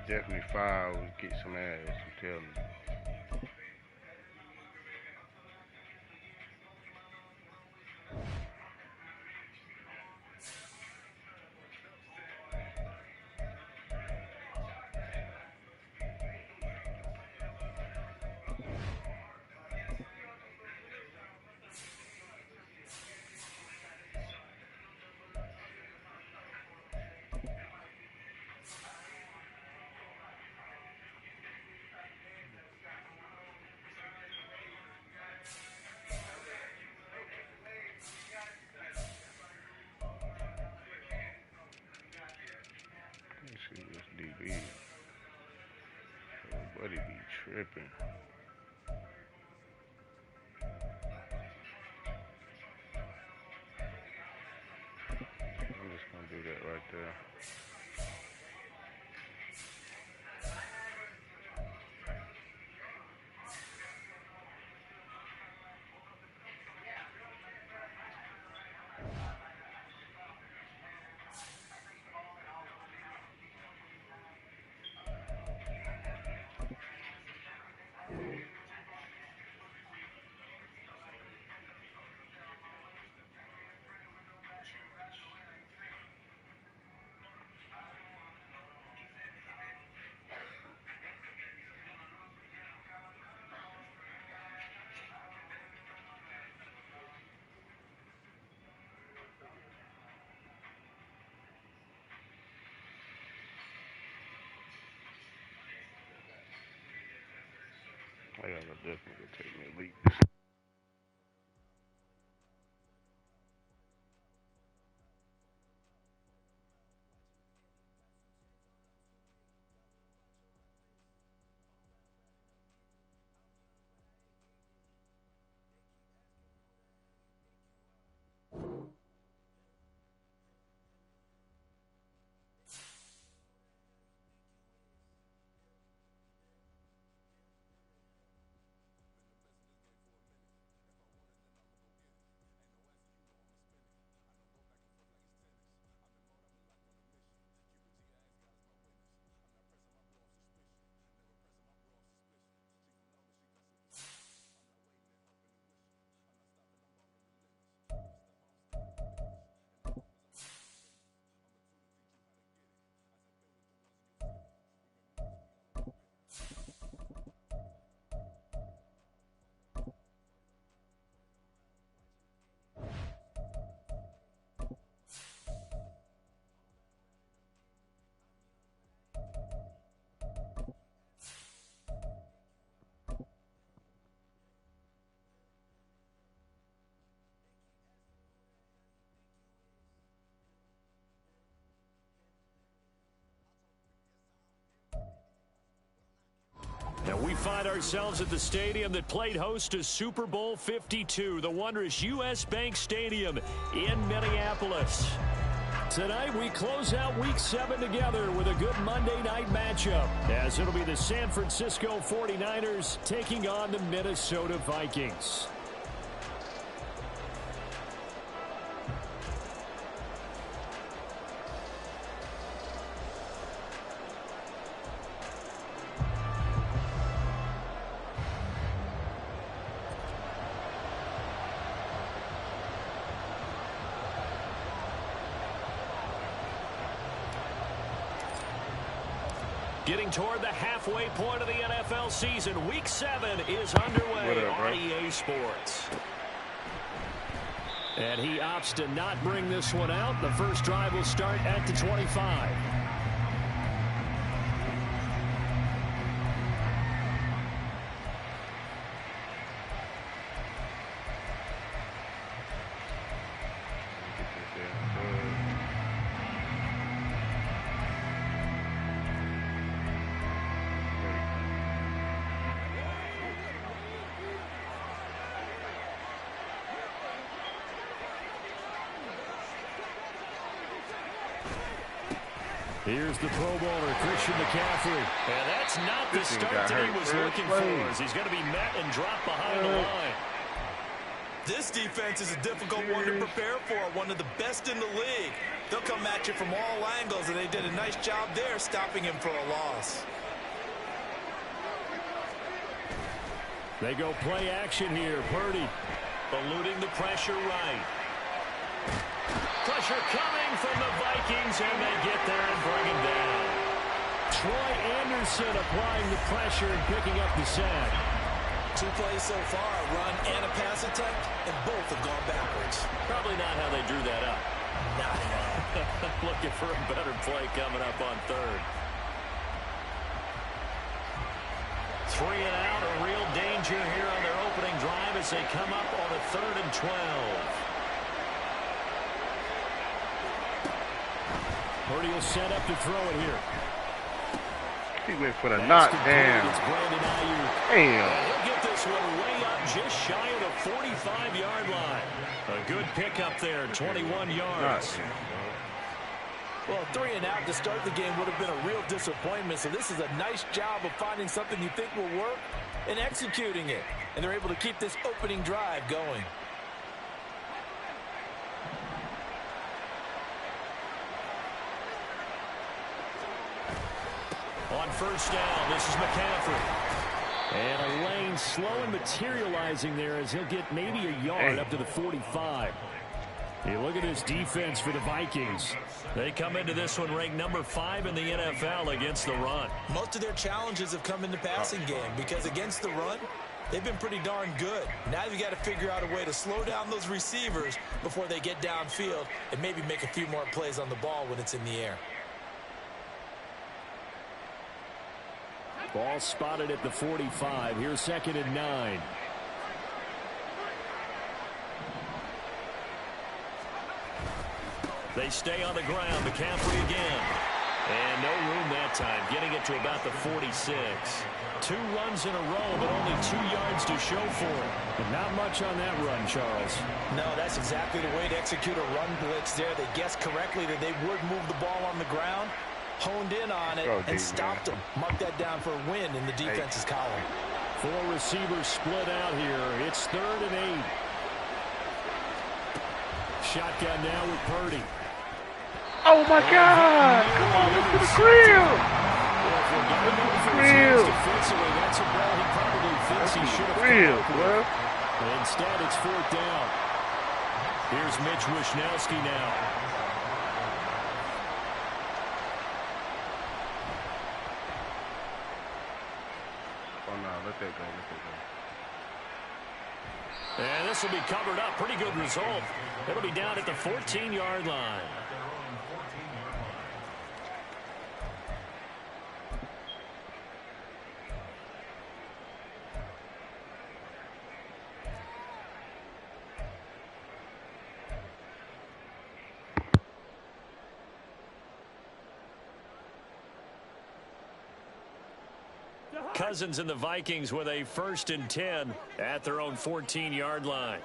definitely foul. Get some ass, I'm telling you. Let's see this DB. Buddy be tripping. I'm just gonna do that right there. I gotta definitely take me a leap. And we find ourselves at the stadium that played host to Super Bowl 52, the wondrous U.S. Bank Stadium in Minneapolis. Tonight, we close out Week 7 together with a good Monday night matchup, as it'll be the San Francisco 49ers taking on the Minnesota Vikings. Getting toward the halfway point of the NFL season, Week 7 is underway on EA Sports. And he opts to not bring this one out. The first drive will start at the 25. Here's the Pro Bowler, Christian McCaffrey. And that's not the start that he was looking for, as he's going to be met and dropped behind the line. This defense is a difficult one to prepare for, one of the best in the league. They'll come at you from all angles, and they did a nice job there stopping him for a loss. They go play action here. Purdy eluding the pressure right. Pressure coming from the Vikings, and they get there and bring him down. Troy Anderson applying the pressure and picking up the sack. 2 plays so far, a run and a pass attempt, and both have gone backwards. Probably not how they drew that up. Not at all. Looking for a better play coming up on third. 3 and out, a real danger here on their opening drive as they come up on a 3rd and 12. Purdy will set up to throw it here. He went for the knock. Damn. Damn. He'll get this one way up just shy of the 45-yard line. A good pickup there, 21 yards. Well, 3 and out to start the game would have been a real disappointment. So this is a nice job of finding something you think will work and executing it. And they're able to keep this opening drive going. On first down, this is McCaffrey. And a lane slow and materializing there as he'll get maybe a yard up to the 45. You look at this defense for the Vikings. They come into this one ranked number 5 in the NFL against the run. Most of their challenges have come in the passing game because against the run, they've been pretty darn good. Now you've got to figure out a way to slow down those receivers before they get downfield and maybe make a few more plays on the ball when it's in the air. Ball spotted at the 45. Here's 2nd and 9. They stay on the ground. McCaffrey again. And no room that time. Getting it to about the 46. 2 runs in a row, but only 2 yards to show for it. But not much on that run, Charles. No, that's exactly the way to execute a run blitz there. They guessed correctly that they would move the ball on the ground, honed in on it, and stopped them. Mark that down for a win in the defense's column. 4 receivers split out here. It's 3rd and 8. Shotgun now with Purdy. Oh, my God. Come on, look to the grill. Grill. Defensively, that's a ball he probably thinks he should have Grill, bro. Instead, it's 4th down. Here's Mitch Wishnowski now. Oh, no, let that go. And this will be covered up. Pretty good result. It'll be down at the 14-yard line. Cousins and the Vikings with a 1st and 10 at their own 14-yard line.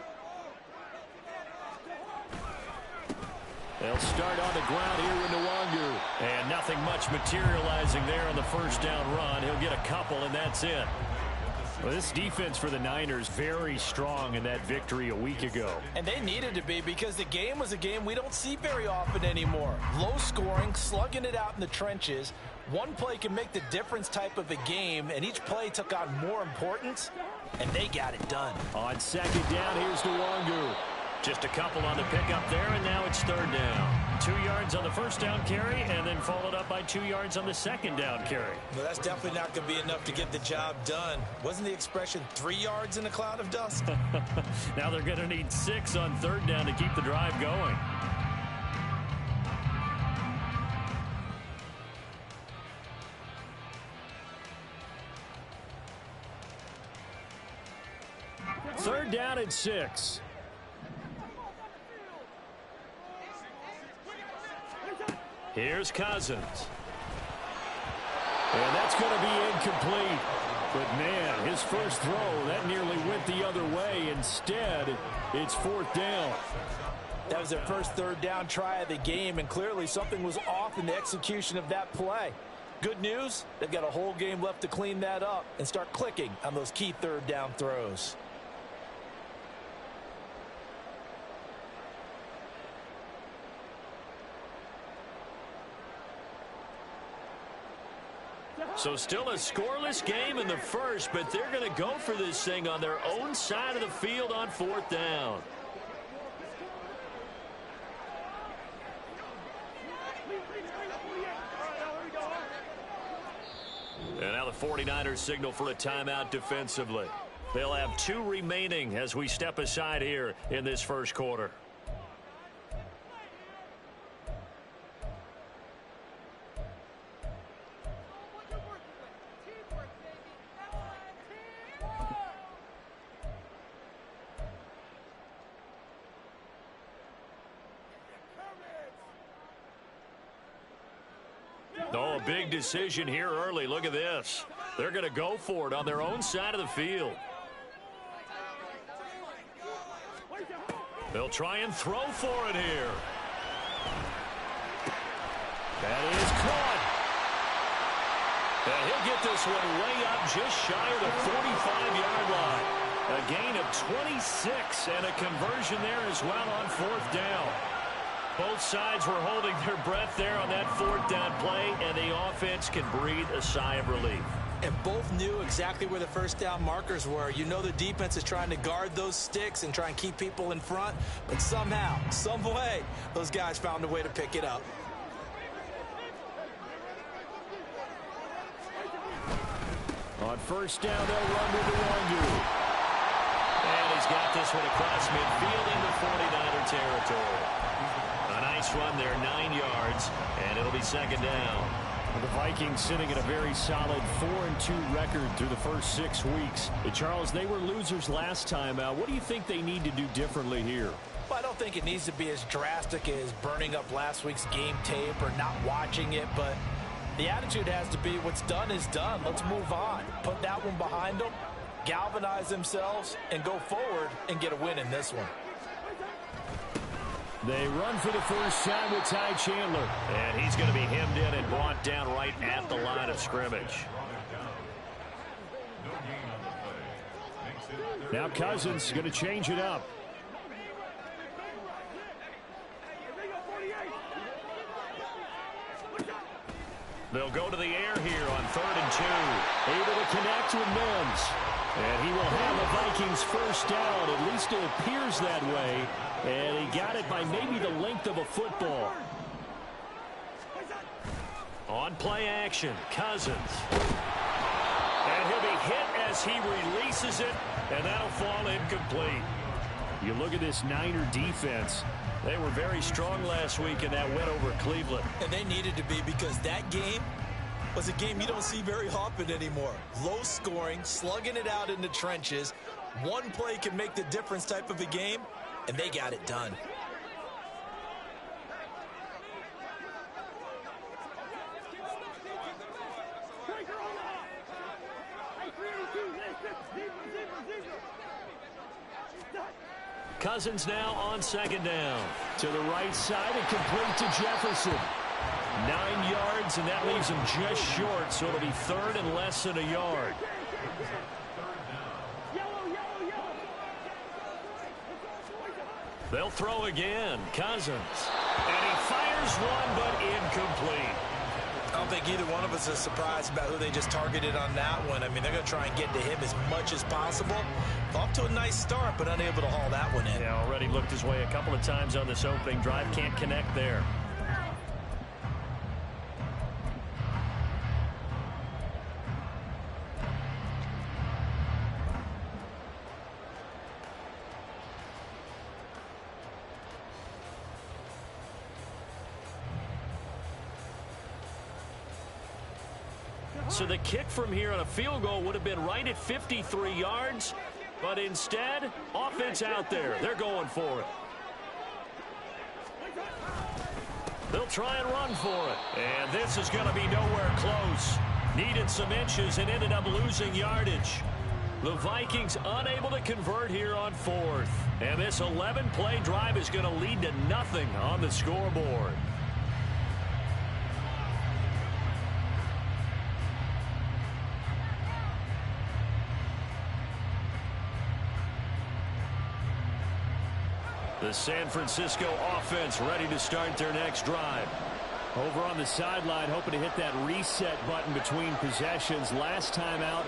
They'll start on the ground here with Nwangu. And nothing much materializing there on the first down run. He'll get a couple, and that's it. Well, this defense for the Niners very strong in that victory a week ago. And they needed to be because the game was a game we don't see very often anymore. Low scoring, slugging it out in the trenches. One play can make the difference type of a game, and each play took on more importance, and they got it done. On 2nd down, here's Nwangu. Just a couple on the pickup there, and now it's 3rd down. 2 yards on the first down carry, and then followed up by 2 yards on the 2nd down carry. Well, that's definitely not going to be enough to get the job done. Wasn't the expression 3 yards in a cloud of dust? Now they're going to need 6 on 3rd down to keep the drive going. Third down and 6. Here's Cousins. And that's going to be incomplete. But, man, his first throw, that nearly went the other way. Instead, it's 4th down. That was their first 3rd down try of the game, and clearly something was off in the execution of that play. Good news, they've got a whole game left to clean that up and start clicking on those key 3rd down throws. So still a scoreless game in the first, but they're going to go for this thing on their own side of the field on 4th down. And now the 49ers signal for a timeout defensively. They'll have 2 remaining as we step aside here in this first quarter. Oh, a big decision here early. Look at this. They're going to go for it on their own side of the field. They'll try and throw for it here. That is caught. And he'll get this one way up just shy of the 45-yard line. A gain of 26 and a conversion there as well on 4th down. Both sides were holding their breath there on that 4th down play, and the offense can breathe a sigh of relief. And both knew exactly where the first down markers were. You know the defense is trying to guard those sticks and try and keep people in front, but somehow, some way, those guys found a way to pick it up. On 1st down, they'll run with the Wangu. And he's got this one across midfield into 49er territory. A nice run there, 9 yards, and it'll be 2nd down. The Vikings sitting at a very solid 4-2 record through the first 6 weeks. Charles, they were losers last time out. What do you think they need to do differently here? Well, I don't think it needs to be as drastic as burning up last week's game tape or not watching it, but the attitude has to be what's done is done. Let's move on. Put that one behind them, galvanize themselves, and go forward and get a win in this one. They run for the first time with Ty Chandler. And he's going to be hemmed in and brought down right at the line of scrimmage. Now Cousins going to change it up. They'll go to the air here on 3rd and 2. Able to connect with Mims. And he will have the Vikings first down. At least it appears that way. And he got it by maybe the length of a football. On play action, Cousins. And he'll be hit as he releases it, and that'll fall incomplete. You look at this Niner defense. They were very strong last week in that win over Cleveland. And they needed to be, because that game was a game you don't see very often anymore. Low scoring, slugging it out in the trenches. One play can make the difference type of a game, and they got it done. Cousins now on 2nd down. To the right side and complete to Jefferson. 9 yards, and that leaves him just short, so it'll be 3rd and less than a yard. They'll throw again. Cousins. And he fires one, but incomplete. I don't think either one of us is surprised about who they just targeted on that one. I mean, they're going to try and get to him as much as possible. Off to a nice start, but unable to haul that one in. Yeah, already looked his way a couple of times on this opening drive. Can't connect there. So the kick from here on a field goal would have been right at 53 yards, but instead, offense out there. They're going for it. They'll try and run for it. And this is going to be nowhere close. Needed some inches and ended up losing yardage. The Vikings unable to convert here on 4th. And this 11-play drive is going to lead to nothing on the scoreboard. The San Francisco offense ready to start their next drive. Over on the sideline, hoping to hit that reset button between possessions. Last time out,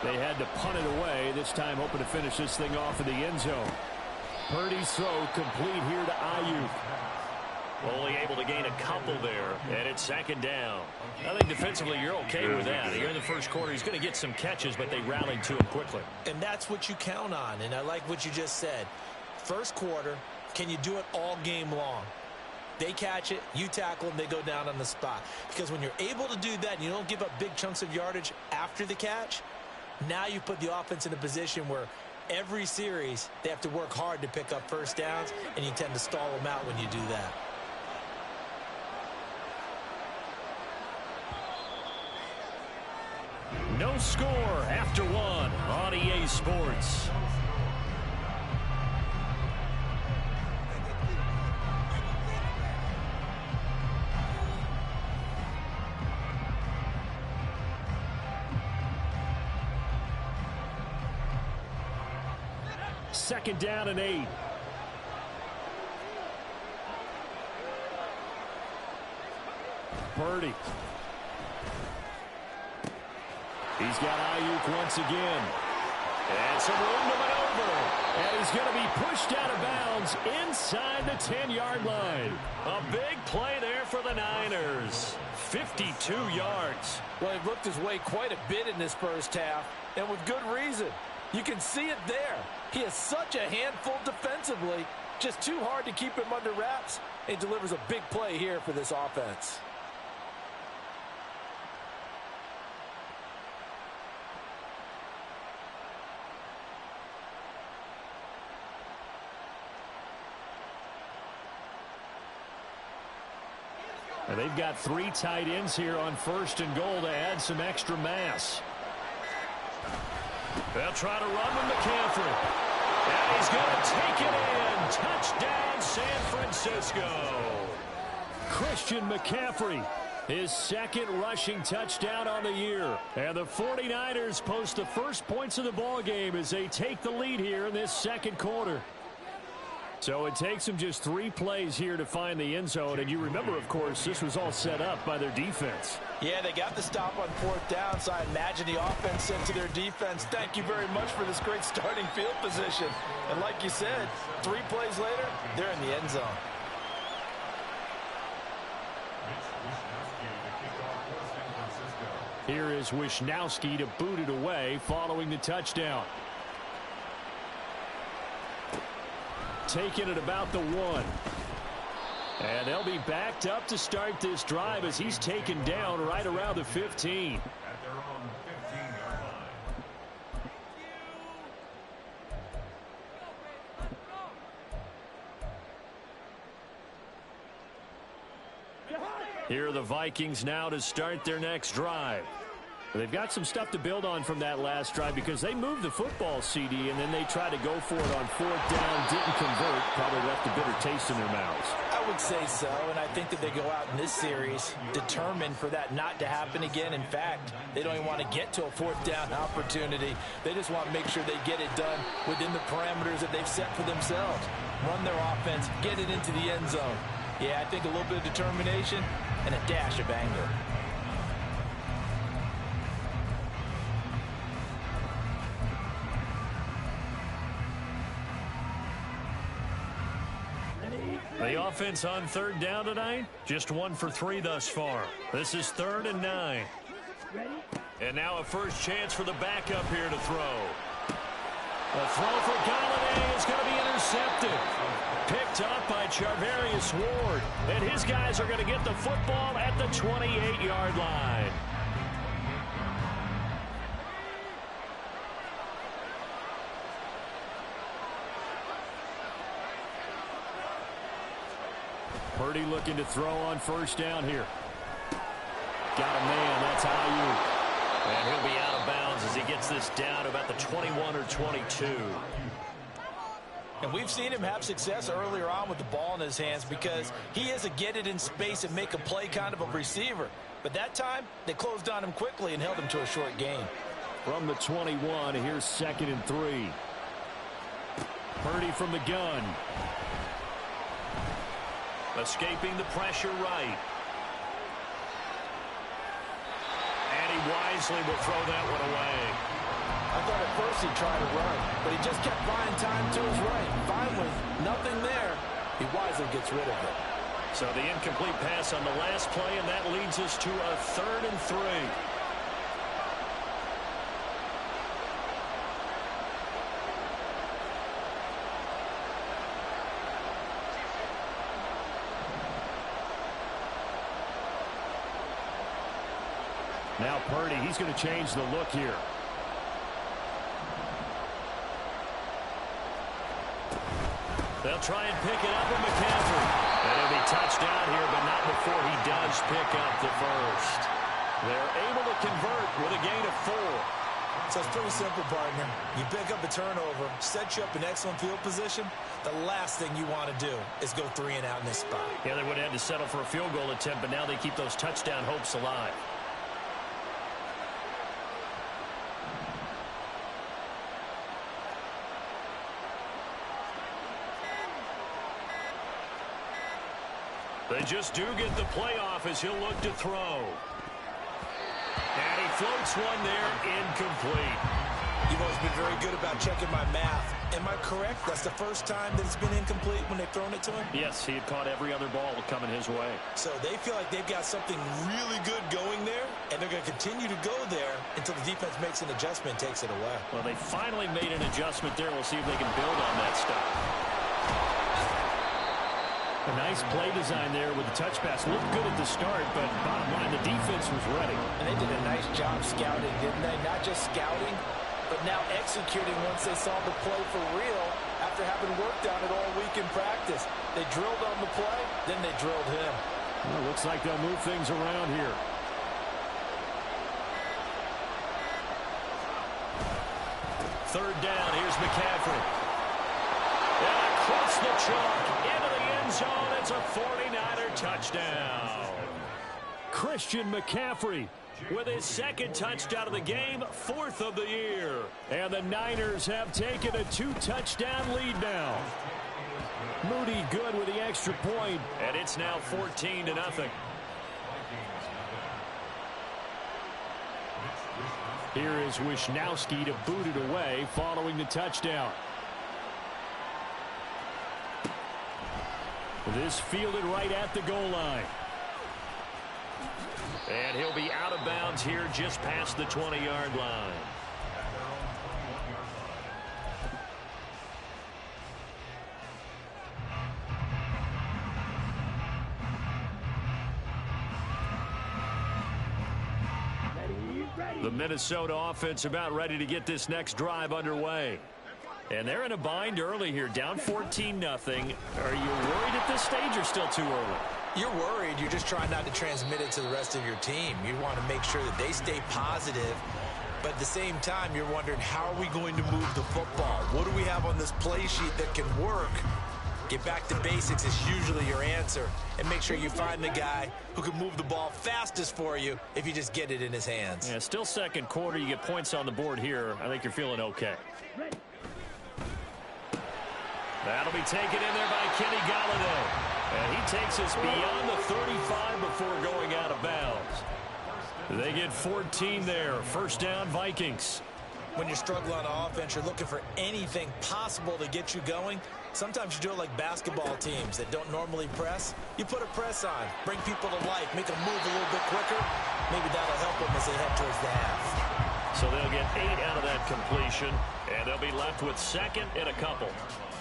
they had to punt it away. This time, hoping to finish this thing off in the end zone. Purdy's throw complete here to Ayuk. Only able to gain a couple there, and it's second down. I think defensively you're okay with that. Here in the first quarter, he's going to get some catches, but they rallied to him quickly. And that's what you count on, and I like what you just said. First quarter, can you do it all game long? They catch it, you tackle them, they go down on the spot. Because when you're able to do that and you don't give up big chunks of yardage after the catch, now you put the offense in a position where every series they have to work hard to pick up first downs, and you tend to stall them out when you do that. No score after one on EA Sports. Second down and 8. Purdy. He's got Ayuk once again. And some room to maneuver. And he's going to be pushed out of bounds inside the 10-yard line. A big play there for the Niners. 52 yards. Well, he looked his way quite a bit in this first half, and with good reason. You can see it there. He is such a handful defensively. Just too hard to keep him under wraps. And he delivers a big play here for this offense. And they've got 3 tight ends here on first and goal to add some extra mass. They'll try to run with McCaffrey. And he's going to take it in. Touchdown, San Francisco. Christian McCaffrey, his second rushing touchdown on the year. And the 49ers post the first points of the ball game as they take the lead here in this second quarter. So it takes them just 3 plays here to find the end zone. And you remember, of course, this was all set up by their defense. Yeah, they got the stop on 4th down, so I imagine the offense said to their defense, thank you very much for this great starting field position. And like you said, 3 plays later, they're in the end zone. Here is Wisnowski to boot it away following the touchdown. Taking it about the 1. And they'll be backed up to start this drive as he's taken down right around the 15. At their own 15-yard line. Here are the Vikings now to start their next drive. They've got some stuff to build on from that last drive because they moved the football, CD, and then they tried to go for it on 4th down, didn't convert, probably left a bitter taste in their mouths. I would say so, and I think that they go out in this series determined for that not to happen again. In fact, they don't even want to get to a 4th down opportunity. They just want to make sure they get it done within the parameters that they've set for themselves. Run their offense, get it into the end zone. Yeah, I think a little bit of determination and a dash of anger. The offense on 3rd down tonight, just 1 for 3 thus far. This is 3rd and 9. And now a first chance for the backup here to throw. A throw for Galladay is going to be intercepted. Picked up by Charvarius Ward. And his guys are going to get the football at the 28-yard line. Purdy looking to throw on 1st down here. Got a man, that's Ayuk. And he'll be out of bounds as he gets this down about the 21 or 22. And we've seen him have success earlier on with the ball in his hands because he is a get it in space and make a play kind of a receiver. But that time, they closed on him quickly and held him to a short gain. From the 21, here's 2nd and 3. Purdy from the gun. Escaping the pressure right. wisely will throw that one away. I thought at first he'd try to run, but he just kept buying time to his right. Finally, nothing there. He wisely gets rid of it. So the incomplete pass on the last play, and that leads us to a 3rd and 3. Now Purdy, he's going to change the look here. They'll try and pick it up with McCaffrey. And he'll be touched down here, but not before he does pick up the first. They're able to convert with a gain of 4. So it's pretty simple, partner. You pick up a turnover, set you up in excellent field position. The last thing you want to do is go 3 and out in this spot. Yeah, they would have had to settle for a field goal attempt, but now they keep those touchdown hopes alive. They just do get the playoff as he'll look to throw. And he floats one there, incomplete. You've always been very good about checking my math. Am I correct? That's the first time that it's been incomplete when they've thrown it to him? Yes, he had caught every other ball coming his way. So they feel like they've got something really good going there, and they're going to continue to go there until the defense makes an adjustment and takes it away. Well, they finally made an adjustment there. We'll see if they can build on that stuff. A nice play design there with the touch pass. Looked good at the start, but bottom line, the defense was ready. And they did a nice job scouting, didn't they? Not just scouting, but now executing once they saw the play for real after having worked on it all week in practice. They drilled on the play, then they drilled him. Well, looks like they'll move things around here. Third down, here's McCaffrey. And across the chalk, into the end zone, it's a 49er touchdown. Christian McCaffrey with his 2nd touchdown of the game, 4th of the year. And the Niners have taken a 2-touchdown lead now. Moody good with the extra point. And it's now 14-0. Here is Wisnowski to boot it away following the touchdown. This fielded right at the goal line. And he'll be out of bounds here just past the 20-yard line. The Minnesota offense about ready to get this next drive underway. And they're in a bind early here, down 14-0. Are you worried at this stage or still too early? You're worried. You're just trying not to transmit it to the rest of your team. You want to make sure that they stay positive. But at the same time, you're wondering, how are we going to move the football? What do we have on this play sheet that can work? Get back to basics is usually your answer. And make sure you find the guy who can move the ball fastest for you if you just get it in his hands. Yeah, still second quarter. You get points on the board here. I think you're feeling okay. That'll be taken in there by Kenny Golladay. And he takes us beyond the 35 before going out of bounds. They get 14 there. First down, Vikings. When you're struggling on offense, you're looking for anything possible to get you going. Sometimes you do it like basketball teams that don't normally press. You put a press on, bring people to life, make them move a little bit quicker. Maybe that'll help them as they head towards the half. So they'll get 8 out of that completion, and they'll be left with 2nd and a couple.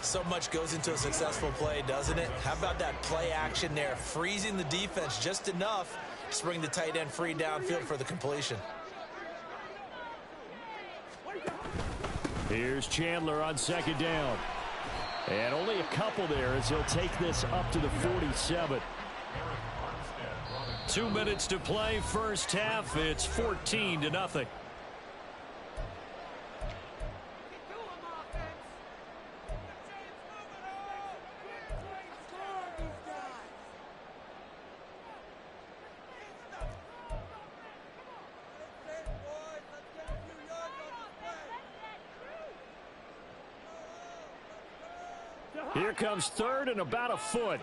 So much goes into a successful play, doesn't it? How about that play action there, freezing the defense just enough to bring the tight end free downfield for the completion. Here's Chandler on 2nd down. And only a couple there as he'll take this up to the 47. 2 minutes to play, first half. It's 14-0. Here comes 3rd and about a foot.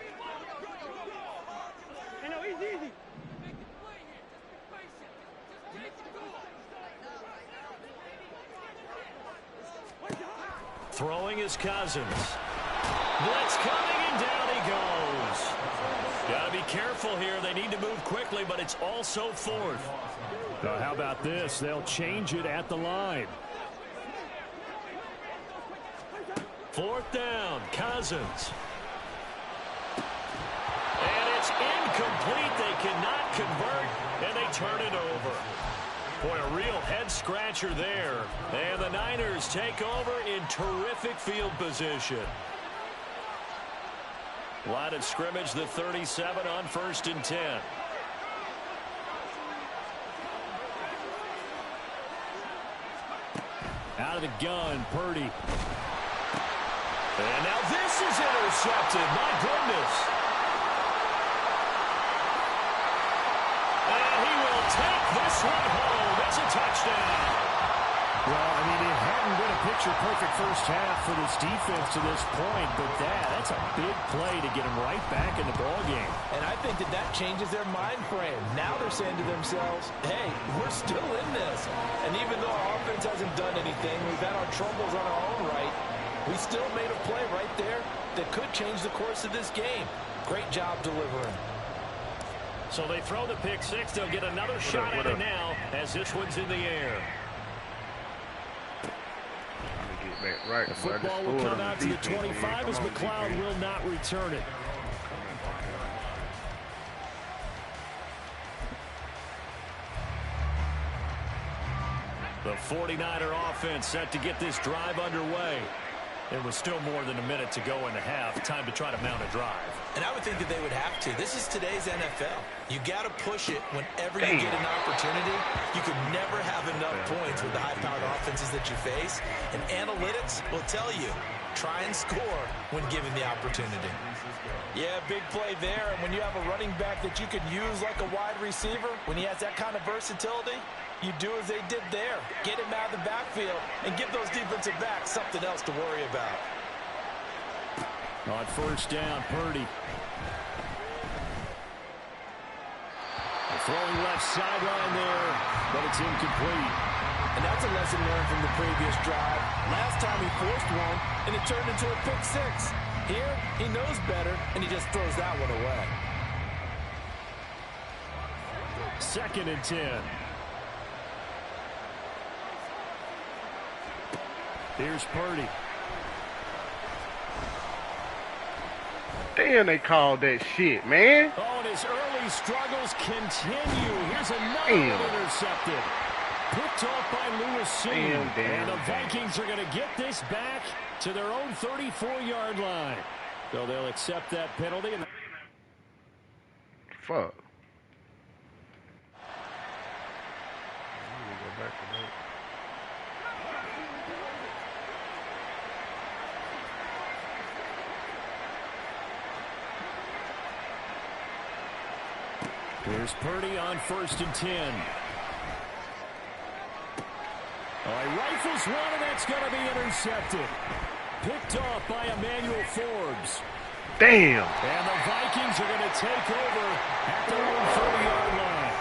Throwing is Cousins. Blitz coming, and down he goes. Got to be careful here. They need to move quickly, but it's also fourth. Now, how about this? They'll change it at the line. Fourth down, Cousins. And it's incomplete. They cannot convert, and they turn it over. Boy, a real head-scratcher there. And the Niners take over in terrific field position. Line of scrimmage, the 37 on 1st and 10. Out of the gun, Purdy. And now this is intercepted. My goodness. And he will take this one home. It's a touchdown. Well, I mean, it hadn't been a picture-perfect first half for this defense to this point, but that's a big play to get them right back in the ballgame. And I think that changes their mind frame. Now they're saying to themselves, hey, we're still in this. And even though our offense hasn't done anything, we've had our troubles on our own right, we still made a play right there that could change the course of this game. Great job delivering. So they throw the pick six. They'll get another shot at it now as this one's in the air. Right, the football will come out to the 25 as McLeod will not return it. The 49er offense set to get this drive underway. It was still more than a minute to go in the half. Time to try to mount a drive. And I would think that they would have to. This is today's NFL. You got to push it whenever you get an opportunity. You could never have enough points with the high-powered offenses that you face. And analytics will tell you, try and score when given the opportunity. Yeah, big play there. And when you have a running back that you can use like a wide receiver, when he has that kind of versatility, you do as they did there. Get him out of the backfield and give those defensive backs something else to worry about. On first down, Purdy. Throwing left sideline there, but it's incomplete. And that's a lesson learned from the previous drive. Last time he forced one, and it turned into a pick six. Here, he knows better, and he just throws that one away. 2nd and 10. Here's Purdy. Damn, they called that shit, man. Oh, and his early struggles continue. Here's another one intercepted. Picked off by Lewis. And the Vikings are going to get this back to their own 34-yard line. So they'll accept that penalty. Fuck. Here's Purdy on 1st and 10. Oh, he rifles one, and that's going to be intercepted. Picked off by Emmanuel Forbes. Damn. And the Vikings are going to take over at their own 30-yard line.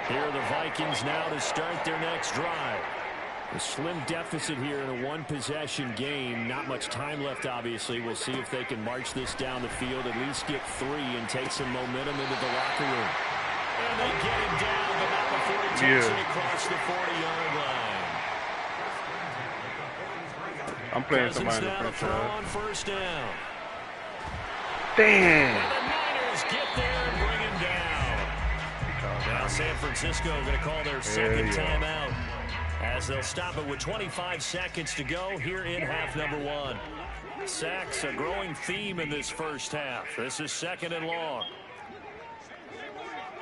Here are the Vikings now to start their next drive. A slim deficit here in a one-possession game. Not much time left, obviously. We'll see if they can march this down the field, at least get 3 and take some momentum into the locker room. And they get him down, but not before he takes it across the 40-yard line. I'm playing Cousins somebody now to throw on first down. Damn. And the Niners get there and bring him down. Now San Francisco going to call their second timeout, as they'll stop it with 25 seconds to go here in half number 1. Sacks, a growing theme in this first half. This is 2nd and long.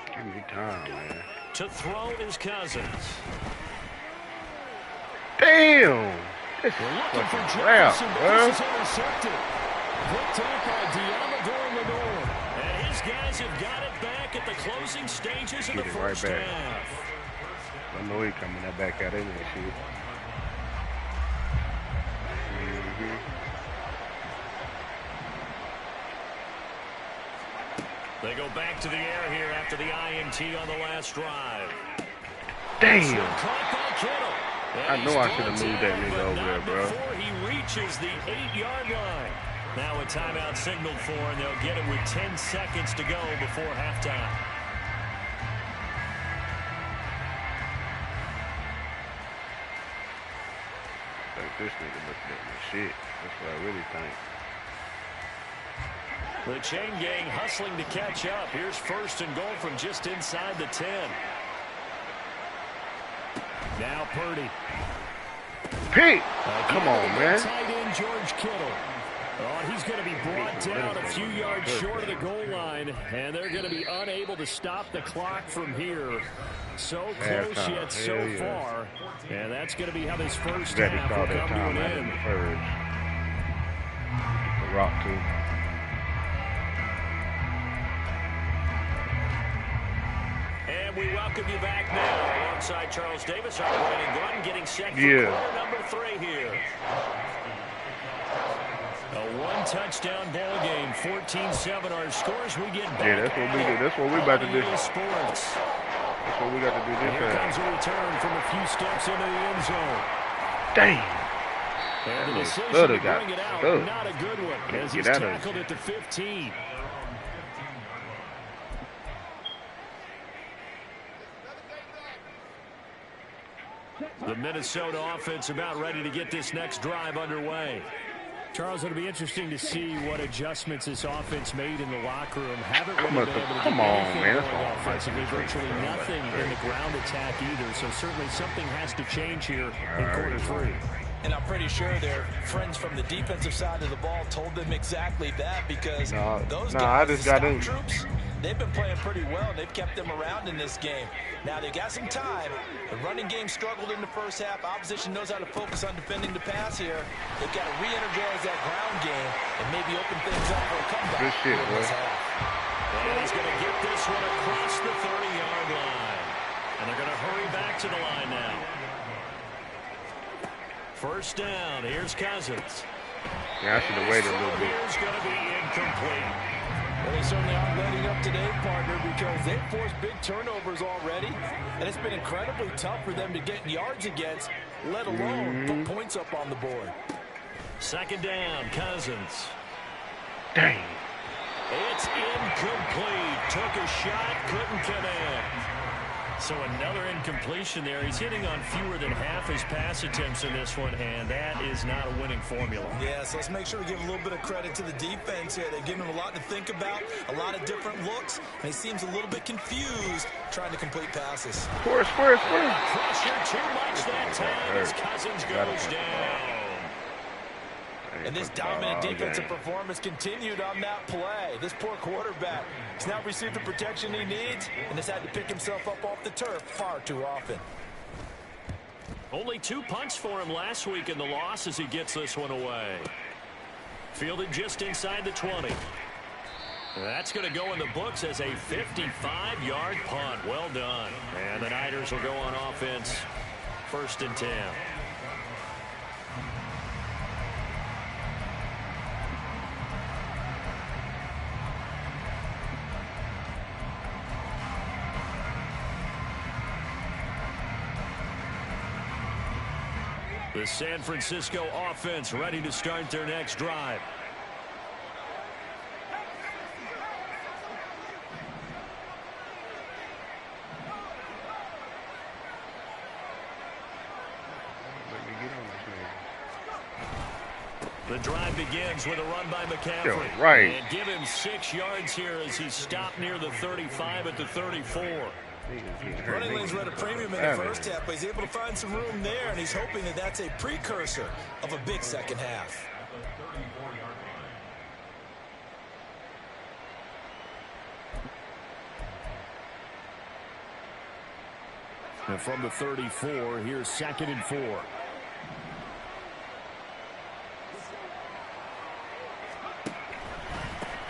Give me time, man. To throw is Cousins. Damn. This We're is looking for fucking crap, Jefferson, but bro. this is intercepted. Picked up by Diamador Lenore. And his guys have got it back at the closing stages of the first half. I know he coming that back out in that shit. They go back to the air here after the INT on the last drive. Damn. I know I should have moved that nigga over there, bro. Before he reaches the 8-yard line. Now a timeout signaled for, and they'll get it with 10 seconds to go before halftime. This nigga looking at me shit. That's what I really think. The chain gang hustling to catch up. Here's first and goal from just inside the 10. Now Purdy. Pete! Come on, man. Tight end George Kittle. Oh, he's going to be brought down a few yards short of the goal line, and they're going to be unable to stop the clock from here. So close yet so far, and that's going to be how this first half will come to an end. The rock too. And we welcome you back now alongside Charles Davis, our Brandon Glenn, getting set for quarter number 3 here. A one-touchdown ball game, 14-7 our scores. We get back. Yeah, that's what we do. That's what we about to do. Sports. That's what we got to do this Here comes a return from a few steps into the end zone. Damn. And the decision to bring it out, not a good one, as he's tackled at the 15. The Minnesota offense about ready to get this next drive underway. Charles, it'll be interesting to see what adjustments this offense made in the locker room. Haven't really been able to come on, man. Offensively, virtually nothing in the ground attack either. So certainly something has to change here in quarter 3. And I'm pretty sure their friends from the defensive side of the ball told them exactly that, because those guys, the scout troops, they've been playing pretty well. They've kept them around in this game. Now they got some time. The running game struggled in the first half. Opposition knows how to focus on defending the pass here. They've got to re-energize that ground game and maybe open things up for a comeback. Good shit, bro. And he's going to get this one across the 30-yard line. And they're going to hurry back to the line now. First down. Here's Cousins. Yeah, I should have waited a little bit. It's going to be incomplete. Well, they certainly aren't letting up today, partner, because they've forced big turnovers already, and it's been incredibly tough for them to get yards against, let alone put points up on the board. Second down, Cousins. Dang. It's incomplete. Took a shot, couldn't connect. So another incompletion there. He's hitting on fewer than half his pass attempts in this one, and that is not a winning formula. Yeah, so let's make sure we give a little bit of credit to the defense here. They've given him a lot to think about, a lot of different looks, and he seems a little bit confused trying to complete passes. Square. Pressure too much that time as Cousins goes down. And this dominant defensive performance continued on that play. This poor quarterback has now received the protection he needs and has had to pick himself up off the turf far too often. Only 2 punts for him last week in the loss as he gets this one away. Fielded just inside the 20. That's going to go in the books as a 55-yard punt. Well done. And the Niners will go on offense. First and 10. The San Francisco offense ready to start their next drive. The drive begins with a run by McCaffrey. Right. And give him 6 yards here as he stopped near the 35 at the 34. Running lanes were at a premium in the first half, but he's able to find some room there, and he's hoping that that's a precursor of a big second half. And from the 34, here's 2nd and 4.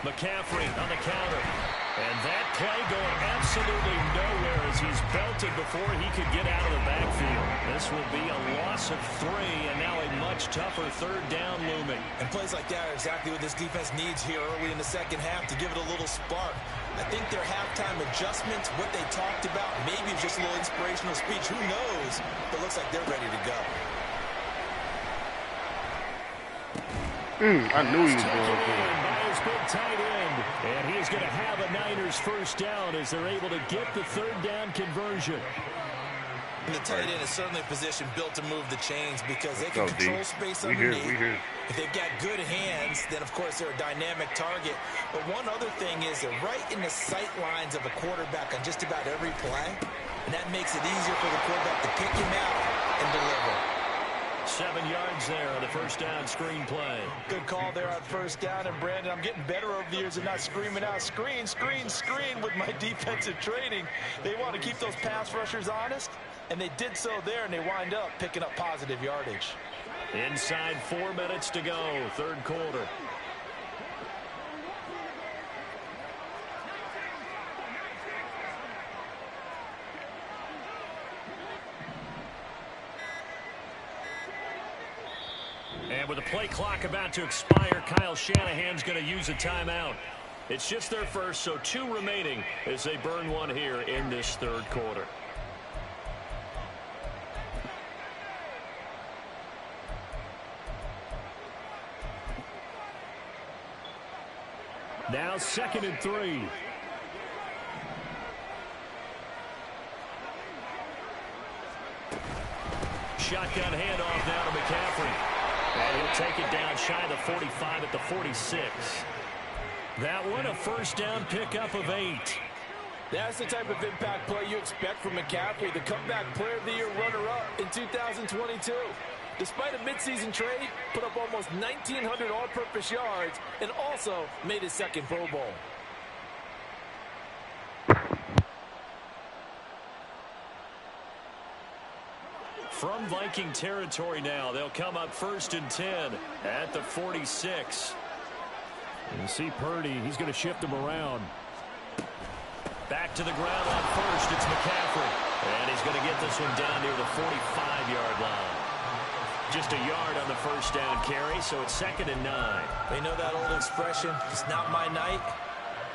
McCaffrey on the counter. And that play going absolutely nowhere as he's belted before he could get out of the backfield. This will be a loss of 3, and now a much tougher third down looming. And plays like that are exactly what this defense needs here early in the second half to give it a little spark. I think their halftime adjustments, what they talked about, maybe it's just a little inspirational speech. Who knows? But it looks like they're ready to go. I knew he was going for it. By his big tight end. And he's going to have a Niners first down as they're able to get the third down conversion. And the tight end is certainly a position built to move the chains because they can control space We underneath. here. If they've got good hands, then of course they're a dynamic target. But one other thing is they're right in the sight lines of a quarterback on just about every play. And that makes it easier for the quarterback to pick him out and deliver. 7 yards there on the first down screen play. Good call there on first down. And Brandon, I'm getting better over the years of not screaming out screen, screen, screen with my defensive training. They want to keep those pass rushers honest, and they did so there, and they wind up picking up positive yardage. Inside 4 minutes to go, third quarter. And with the play clock about to expire, Kyle Shanahan's going to use a timeout. It's just their first, so 2 remaining as they burn one here in this third quarter. Now 2nd and 3. Shotgun handoff now to McCaffrey. And he'll take it down shy of the 45 at the 46. That one a first down pickup of 8. That's the type of impact play you expect from McCaffrey, the comeback player of the year runner-up in 2022. Despite a midseason trade, put up almost 1,900 all-purpose yards and also made his second Pro Bowl. From Viking territory now, they'll come up 1st and 10 at the 46. You see Purdy, he's going to shift him around. Back to the ground on first, it's McCaffrey. And he's going to get this one down near the 45-yard line. Just a yard on the first down carry, so it's 2nd and 9. They know that old expression, it's not my night.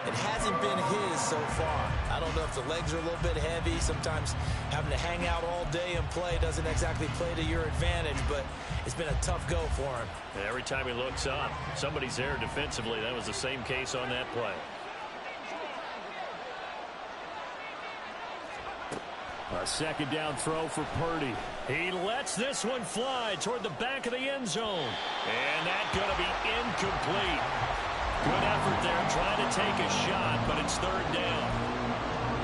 It hasn't been his so far. I don't know if the legs are a little bit heavy. Sometimes having to hang out all day and play doesn't exactly play to your advantage, but it's been a tough go for him. And every time he looks up, somebody's there defensively. That was the same case on that play. A 2nd down throw for Purdy. He lets this one fly toward the back of the end zone. And that's going to be incomplete. Good effort there trying to take a shot, but it's 3rd down.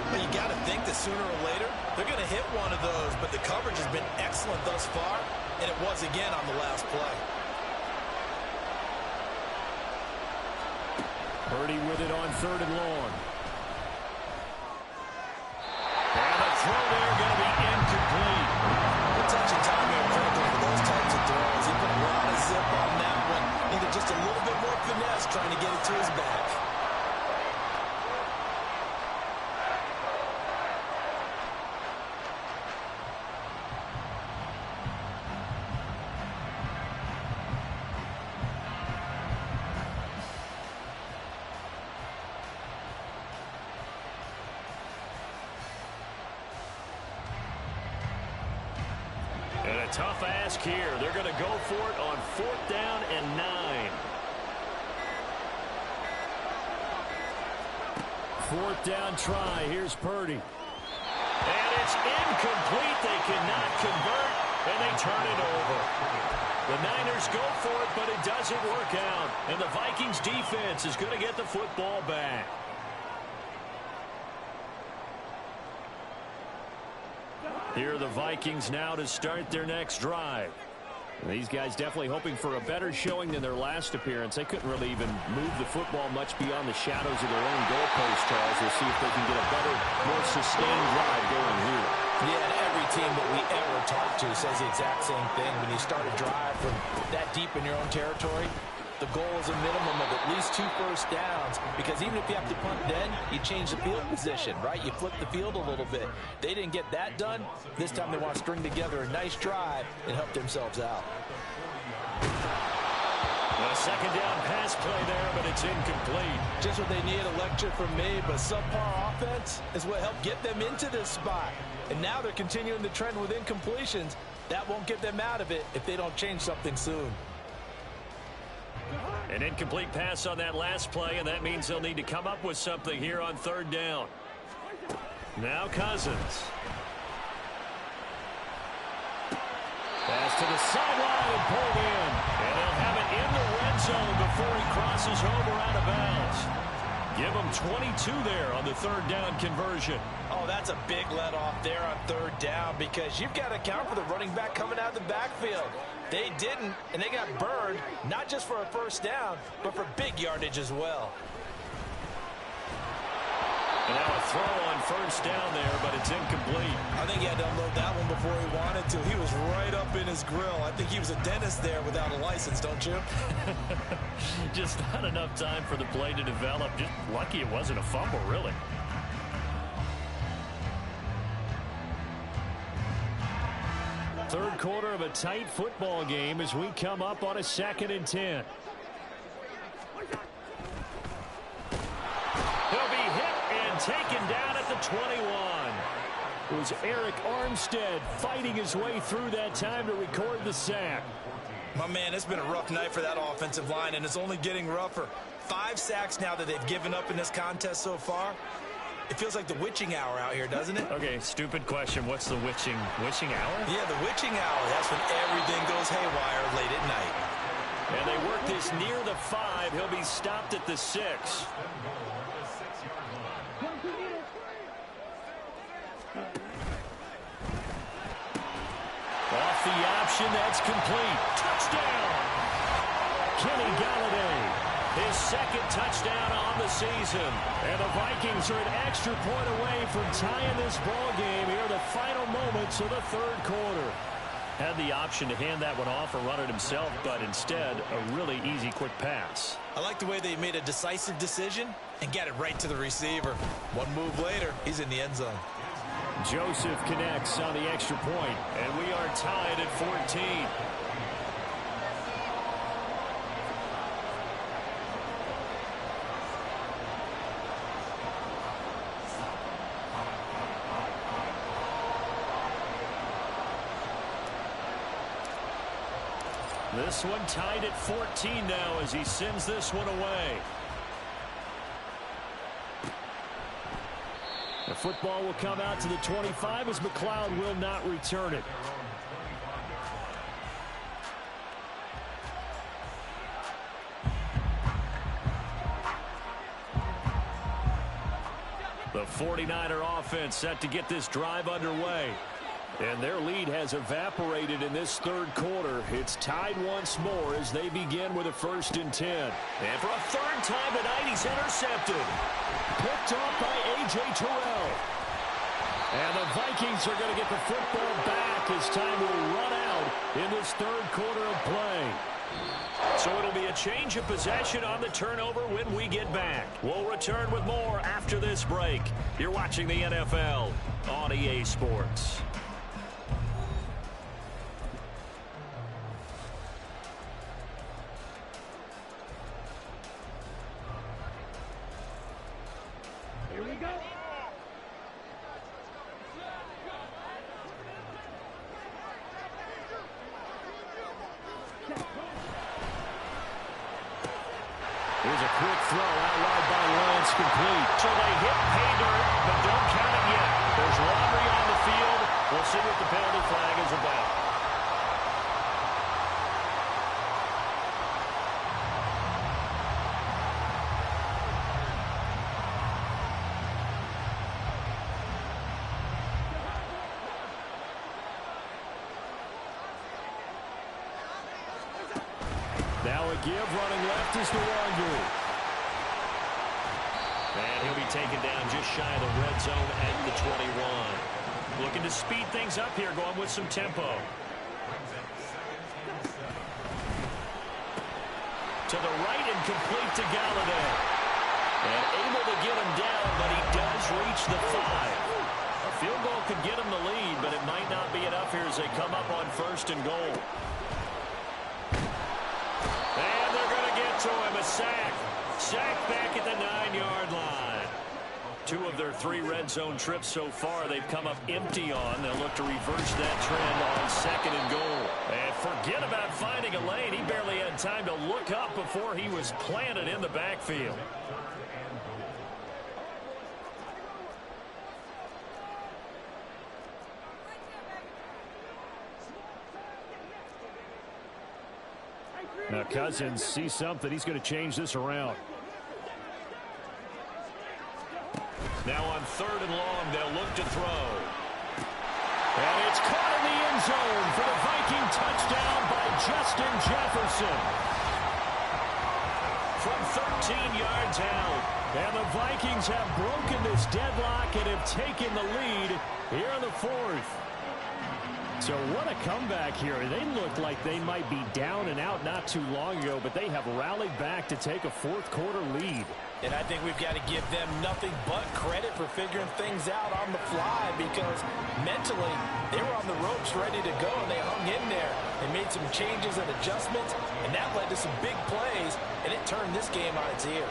But you got to think that sooner or later they're going to hit one of those, but the coverage has been excellent thus far, and it was again on the last play. Purdy with it on 3rd and long. And the throw there going to be incomplete. The touch and time are critical for those types of throws. He put a lot of zip on that one. Needed just a little bit more finesse trying to get it to his back. And a tough ask here. They're going to go for it on 4th down and 9. 4th down try. Here's Purdy. And it's incomplete. They cannot convert, and they turn it over. The Niners go for it, but it doesn't work out. And the Vikings defense is going to get the football back. Here are the Vikings now to start their next drive. These guys definitely hoping for a better showing than their last appearance. They couldn't really even move the football much beyond the shadows of their own goalpost, Charles. We'll see if they can get a better, more sustained drive going here. Yeah, and every team that we ever talk to says the exact same thing. When you start a drive from that deep in your own territory, The goal is a minimum of at least 2 first downs, because even if you have to punt then, you change the field position, right? You flip the field a little bit. They didn't get that done. This time they want to string together a nice drive and help themselves out. A second down pass play there, but it's incomplete. Just what they need, a lecture from me, but subpar offense is what helped get them into this spot. And now they're continuing the trend with incompletions. That won't get them out of it if they don't change something soon. An incomplete pass on that last play, and that means they'll need to come up with something here on third down. Now Cousins. Pass to the sideline and pulled in. And they'll have it in the red zone before he crosses over out of bounds. Give them 22 there on the third down conversion. Oh, that's a big let off there on third down, because you've got to account for the running back coming out of the backfield. They didn't, and they got burned, not just for a first down, but for big yardage as well. And now a throw on first down there, but it's incomplete. I think he had to unload that one before he wanted to. He was right up in his grill. I think he was a dentist there without a license, don't you? Just not enough time for the play to develop. Just lucky it wasn't a fumble, really. Third quarter of a tight football game as we come up on a 2nd and 10. He'll be hit and taken down at the 21. It was Eric Armstead fighting his way through that time to record the sack. My man, it's been a rough night for that offensive line, and it's only getting rougher. 5 sacks now that they've given up in this contest so far. It feels like the witching hour out here, doesn't it? Okay, stupid question. What's the witching hour? Yeah, the witching hour. That's when everything goes haywire late at night. And they work this near the 5. He'll be stopped at the 6. Off the option, that's complete. Touchdown! Kenny Galladay. His 2nd touchdown on the season. And the Vikings are an extra point away from tying this ball game here in the final moments of the third quarter. Had the option to hand that one off or run it himself, but instead a really easy quick pass. I like the way they made a decisive decision and got it right to the receiver. One move later, he's in the end zone. Joseph connects on the extra point, and we are tied at 14. This one tied at 14 now as he sends this one away. The football will come out to the 25 as McLeod will not return it. The 49er offense set to get this drive underway. And their lead has evaporated in this third quarter. It's tied once more as they begin with a 1st and 10. And for a 3rd time tonight, he's intercepted. Picked off by A.J. Terrell. And the Vikings are going to get the football back as time will run out in this third quarter of play. So it'll be a change of possession on the turnover when we get back. We'll return with more after this break. You're watching the NFL on EA Sports. Here's a quick throw out wide by Lance, complete. So they hit pay dirt, but don't count it yet. There's laundry on the field. We'll see what the penalty flag is about. Now a give, running left is the Wanderer. And he'll be taken down just shy of the red zone at the 21. Looking to speed things up here, going with some tempo. To the right and complete to Galladay. And able to get him down, but he does reach the 5. A field goal could get him the lead, but it might not be enough here as they come up on 1st and goal. And they're going to get to him. A sack. Sack back at the 9-yard line. 2 of their 3 red zone trips so far they've come up empty on. They'll look to reverse that trend on 2nd and goal. And forget about finding a lane. He barely had time to look up before he was planted in the backfield. Now Cousins sees something. He's going to change this around. Now on 3rd and long, they'll look to throw. And it's caught in the end zone for the Viking touchdown by Justin Jefferson. From 13 yards out. And the Vikings have broken this deadlock and have taken the lead here in the 4th. So what a comeback here. They looked like they might be down and out not too long ago, but they have rallied back to take a 4th quarter lead. And I think we've got to give them nothing but credit for figuring things out on the fly, because mentally they were on the ropes ready to go, and they hung in there. They made some changes and adjustments, and that led to some big plays, and it turned this game on its ear.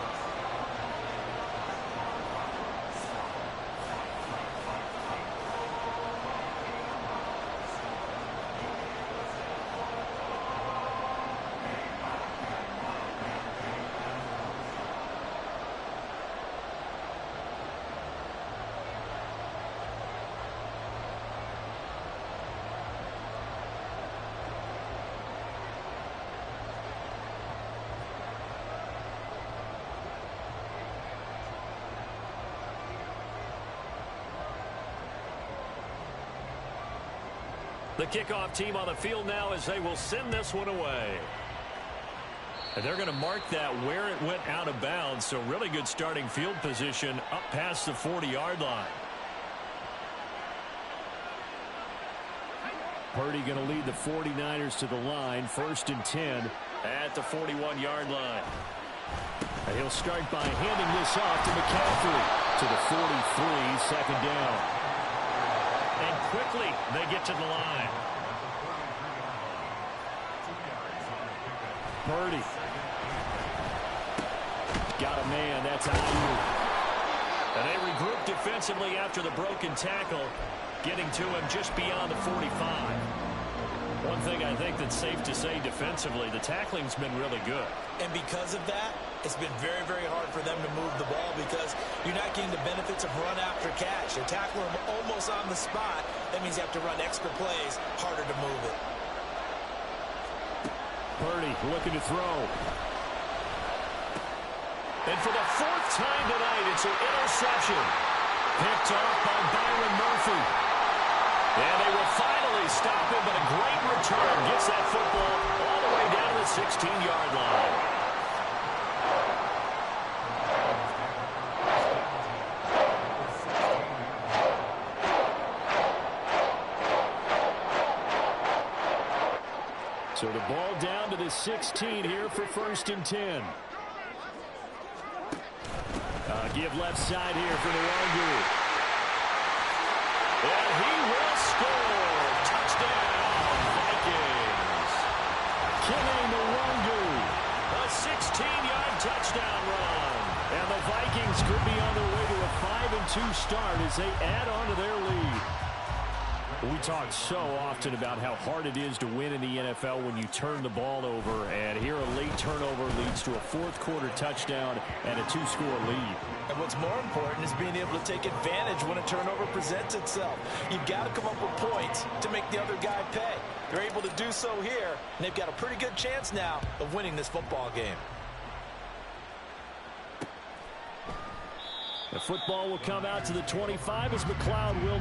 The kickoff team on the field now as they will send this one away. And they're going to mark that where it went out of bounds. So really good starting field position up past the 40-yard line. Purdy going to lead the 49ers to the line. 1st and 10 at the 41-yard line. And he'll start by handing this off to McCaffrey to the 43, 2nd down. And quickly they get to the line. Purdy. Got a man. That's Ayuk. And they regroup defensively after the broken tackle, getting to him just beyond the 45. One thing I think that's safe to say defensively, the tackling's been really good. And because of that, it's been very, very hard for them to move the ball, because you're not getting the benefits of run after catch. You're tackling them almost on the spot. That means you have to run extra plays, harder to move it. Purdy looking to throw. And for the 4th time tonight, it's an interception. Picked off by Byron Murphy. And they will finally stop him, but a great return gets that football all the way down to the 16-yard line. So the ball down to the 16 here for 1st and 10. Give left side here for the Longu. And he will score. Touchdown, Vikings. Kene Nwangwu. A 16-yard touchdown run. And the Vikings could be on their way to a 5-2 start as they add on to their lead. We talk so often about how hard it is to win in the NFL when you turn the ball over, and here a late turnover leads to a 4th quarter touchdown and a 2-score lead. And what's more important is being able to take advantage when a turnover presents itself. You've got to come up with points to make the other guy pay. They're able to do so here, and they've got a pretty good chance now of winning this football game. The football will come out to the 25 as McLeod will...